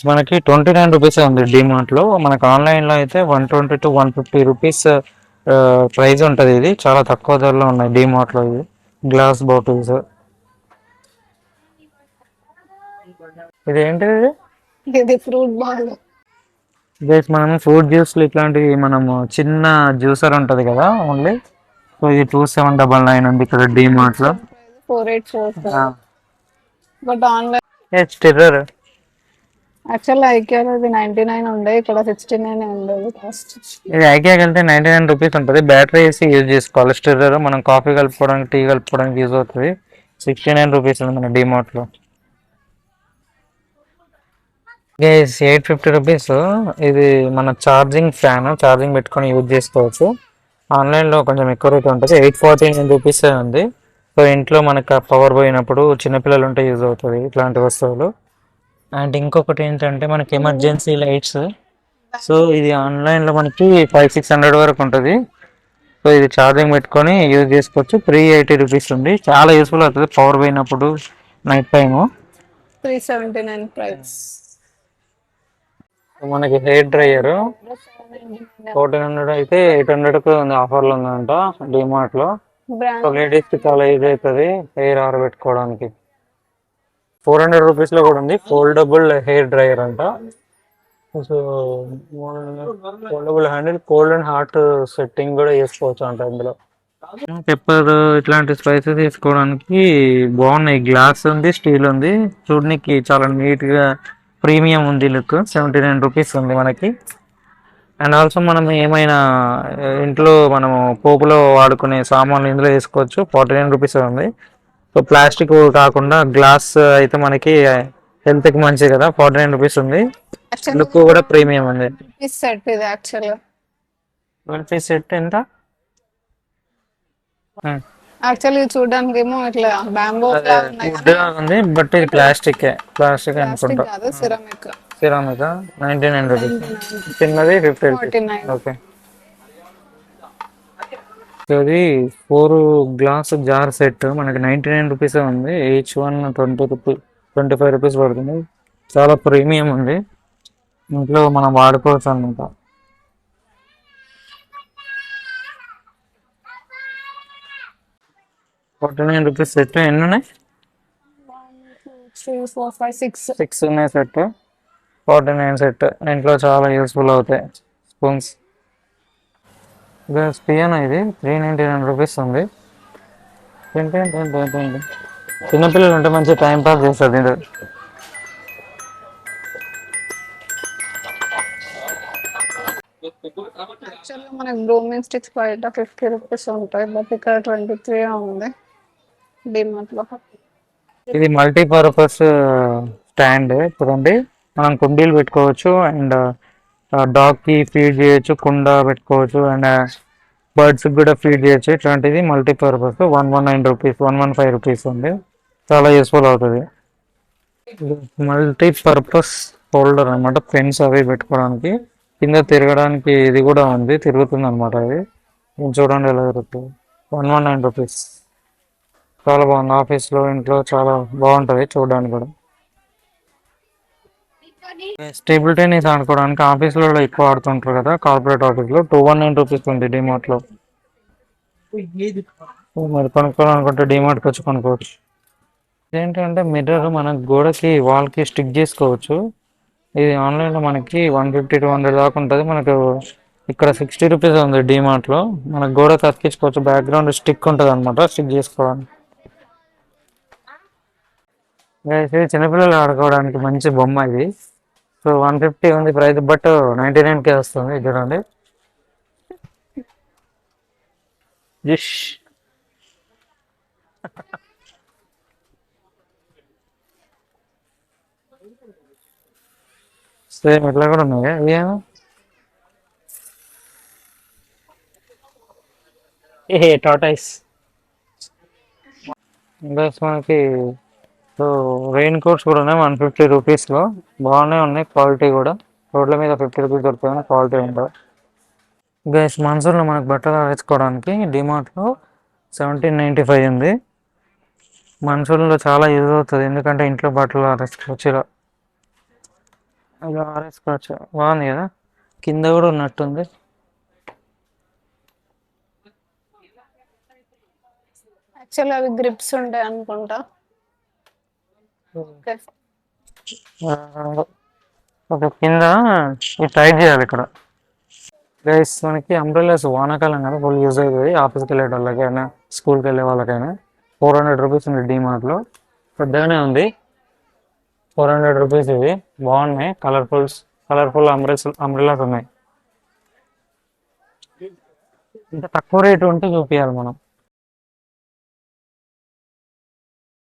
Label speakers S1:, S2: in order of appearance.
S1: మనకి 29 రూపీస్ ఉంది డిమార్ట్ లో. మనకి ఆన్లైన్ లో అయితే 120 to 150 రూపీస్ ప్రైస్ ఉంటది. ఇది చాలా తక్కువ ధరలో ఉన్నాయి డిమార్ట్ లో. ఇది గ్లాస్ బాటిల్స్. ఇది ఏంటిది?
S2: ఇది ఫ్రూట్ బాల్.
S1: గైస్ మనం ఫ్రూట్ జ్యూస్లు ఇట్లాంటివి మనము చిన్న జ్యూసర్ ఉంటది కదా ఓన్లీ. సో ఇది 2799 ఉంది ఇక్కడ డిమార్ట్ లో.
S2: 4844. But online
S1: stirrer.
S2: యాక్చువల్ ఐకియాలో ఇది 99 ఉండే, ఇక్కడ 69 ఉండేది కాస్ట్.
S1: ఇది ఐకియాకి వెళ్తే 99 రూపీస్ ఉంటుంది. బ్యాటరీ వేసి యూజ్ చేసుకోవాలి. స్టిర్రర్ మనం కాఫీ కలుపుకోవడానికి, టీ కలుపుకోవడానికి యూజ్ అవుతుంది. 69 రూపీస్ ఉంది మన డిమార్ట్ లో. Guys 850 rupees. ఇది మన ఛార్జింగ్ ఫ్యాన్, ఛార్జింగ్ పెట్టుకొని యూజ్ చేసుకోవచ్చు. ఆన్లైన్లో కొంచెం ఎక్కువ రేట్ ఉంటుంది. 849 రూపీస్ ఉంది. సో ఇంట్లో మనకు పవర్ పోయినప్పుడు చిన్నపిల్లలు ఉంటే యూజ్ అవుతుంది ఇట్లాంటి వస్తువులు. అండ్ ఇంకొకటి ఏంటంటే మనకి ఎమర్జెన్సీ లైట్స్. సో ఇది ఆన్లైన్లో మనకి 500-600 వరకు ఉంటుంది. సో ఇది ఛార్జింగ్ పెట్టుకొని యూజ్ చేసుకోవచ్చు. 380 రూపీస్ ఉంది. చాలా యూస్ఫుల్ అవుతుంది పవర్ పోయినప్పుడు నైట్ టైము.
S2: 379 ప్రైస్.
S1: మనకి హెయిర్ డ్రైయర్ 1400 అయితే 800కు ఉంది, ఆఫర్లో ఉందంట డిమార్ట్ లో. సో
S2: బ్రాండ్
S1: లేడీస్ కి చాలా ఈజీ అవుతుంది హెయిర్ ఆరబెట్టుకోవడానికి. 400 రూపీస్ లో కూడా ఉంది ఫోల్డబుల్ హెయిర్ డ్రైయర్ అంట. So foldable handle, cold and hot setting కూడా చేసుకోవచ్చు అంట ఇందులో. పెప్పర్ ఇట్లాంటి స్పైసెస్ తీసుకోవడానికి బాగున్నాయి. గ్లాస్ ఉంది, స్టీల్ ఉంది. చూడడానికి చాలా నీట్ గా ప్రీమియం ఉంది లుక్. 79 రూపీస్ ఉంది మనకి. అండ్ ఆల్సో మనం ఏమైనా ఇంట్లో మనము పోపులో వాడుకునే సామాన్లు ఇందులో వేసుకోవచ్చు. 49 రూపీస్ ఉంది. సో ప్లాస్టిక్ కాకుండా గ్లాస్ అయితే మనకి హెల్త్కి మంచిది కదా. 49 రూపీస్ ఉంది. లుక్ కూడా ప్రీమియం ఉంది.
S2: సెట్ ఇది యాక్చువల్గా.
S1: సెట్ ఎంత?
S2: యాక్చువల్లీ చూడడానికి ఏమో ఇట్లా బ్యాంబో
S1: ఉంది, బట్ ఇది ప్లాస్టిక్ అనుకుంటా.
S2: కాదు, సిరామిక్.
S1: Ceramic 99 rupees. చిన్నది 50 రూపీస్.
S2: 49.
S1: ఓకే. అది 4 గ్లాస్ జార్ సెట్ మనకి 99 రూపీస్ ఉంది. ఈచ్ వన్ 25 రూపీస్ పడుతుంది. చాలా ప్రీమియం ఉంది. ఇంట్లో మనం వాడుకోవచ్చు అనమాట. 49 రూపీస్ సెట్. ఎన్ని ఉన్నాయి?
S2: 3, 4, 5, 6.
S1: 6 ఉన్నాయి సెట్. 49 సెట్. ఇంట్లో చాలా యూస్ఫుల్ అవుతాయి స్పూన్స్. పియానో ఇది 399 రూపీస్ ఉంది. చిన్నపిల్లలు ఉంటే మంచి టైం పాస్ చేస్తుంది ఇది.
S2: యాక్చువల్గా మనకి గ్రూమింగ్ స్టిక్స్ బయట 50 రూపీస్ ఉంటాయి, బట్ ఇక్కడ 23 ఉంది డిమార్ట్ లో.
S1: ఇది మల్టీపర్పస్ స్టాండ్. చూడండి, మనం కుండీలు పెట్టుకోవచ్చు అండ్ డాగ్ కి ఫీడ్ చేయొచ్చు, కుండ పెట్టుకోవచ్చు అండ్ బర్డ్స్ కూడా ఫీడ్ చేయొచ్చు. ఇట్లాంటిది మల్టీపర్పస్. 119 రూపీస్, 115 రూపీస్ ఉంది. చాలా యూస్ఫుల్ అవుతుంది. మల్టీపర్పస్ హోల్డర్ అనమాట, పెన్స్ అవి పెట్టుకోవడానికి. కింద తిరగడానికి ఇది కూడా ఉంది, తిరుగుతుంది అనమాట. అది చూడండి ఎలా తిరుగుతుంది. 119 రూపీస్. చాలా బాగుంది. ఆఫీస్లో, ఇంట్లో చాలా బాగుంటుంది చూడడానికి కూడా. టేబుల్ టెన్నిస్ ఆడుకోవడానికి ఆఫీస్లో ఎక్కువ ఆడుతుంటారు కదా, కార్పొరేట్ ఆఫీస్లో. 219 రూపీస్ ఉంది డిమార్ట్లో. మరి కొనుక్కోవాలనుకుంటే డిమార్ట్కి వచ్చి కొనుక్కోవచ్చు. ఏంటంటే మిర్రర్ మన గోడకి, వాల్కి స్టిక్ చేసుకోవచ్చు. ఇది ఆన్లైన్లో మనకి 150-200 దాకా ఉంటుంది. మనకు ఇక్కడ 60 రూపీస్ ఉంది డిమార్ట్లో. మన గోడకి అతికించుకోవచ్చు. బ్యాక్గ్రౌండ్ స్టిక్ ఉంటుంది అనమాట, స్టిక్ చేసుకోవడానికి. ఇది చిన్నపిల్లలు ఆడుకోవడానికి మంచి బొమ్మ ఇది. సో 150 ఉంది ప్రైస్, బట్ 99కే వస్తుంది. చూడండి. జిష్. సేమ్ ఇట్లా కూడా ఉన్నాయి ఇవేమో. ఏ టాటాయిస్. బస్ మనకి సో రెయిన్ కోట్స్ కూడా ఉన్నాయి 150 రూపీస్లో. బాగానే ఉన్నాయి, క్వాలిటీ కూడా. రోడ్ల మీద 50 రూపీస్ దొరుకుతాయి, క్వాలిటీ ఉండదు. గైస్ మన్సూన్లో మనకు బట్టలు ఆరేసుకోవడానికి డిమార్ట్లో 1795 ఉంది. మన్సూన్లో చాలా యూజ్ అవుతుంది, ఎందుకంటే ఇంట్లో బట్టలు ఆరేసుకోవచ్చు ఇలా. అది ఆరేసుకోవచ్చు, బాగుంది కదా, కింద కూడా ఉన్నట్టుంది.
S2: యాక్చువల్లీ అవి గ్రిప్స్ ఉంటాయి అనుకుంటా. ఓకే.
S1: ఒక కింద ఈ టైట్ చేయాలి ఇక్కడ. గైస్ మనకి అంబ్రెల్లాస్ వానాకాలం కదా ఫుల్ యూజ్ అవుతుంది, ఆఫీస్కి వెళ్ళే వాళ్ళకైనా స్కూల్కి వెళ్ళే వాళ్ళకైనా. 400 రూపీస్ ఉంది డిమార్ట్లో, పెద్దగానే ఉంది. 400 రూపీస్ ఇది, బాగున్నాయి. కలర్ఫుల్ అంబ్రెల్లాస్ ఉన్నాయి. ఇంత తక్కువ రేటు ఉంటే చూపించాలి మనం.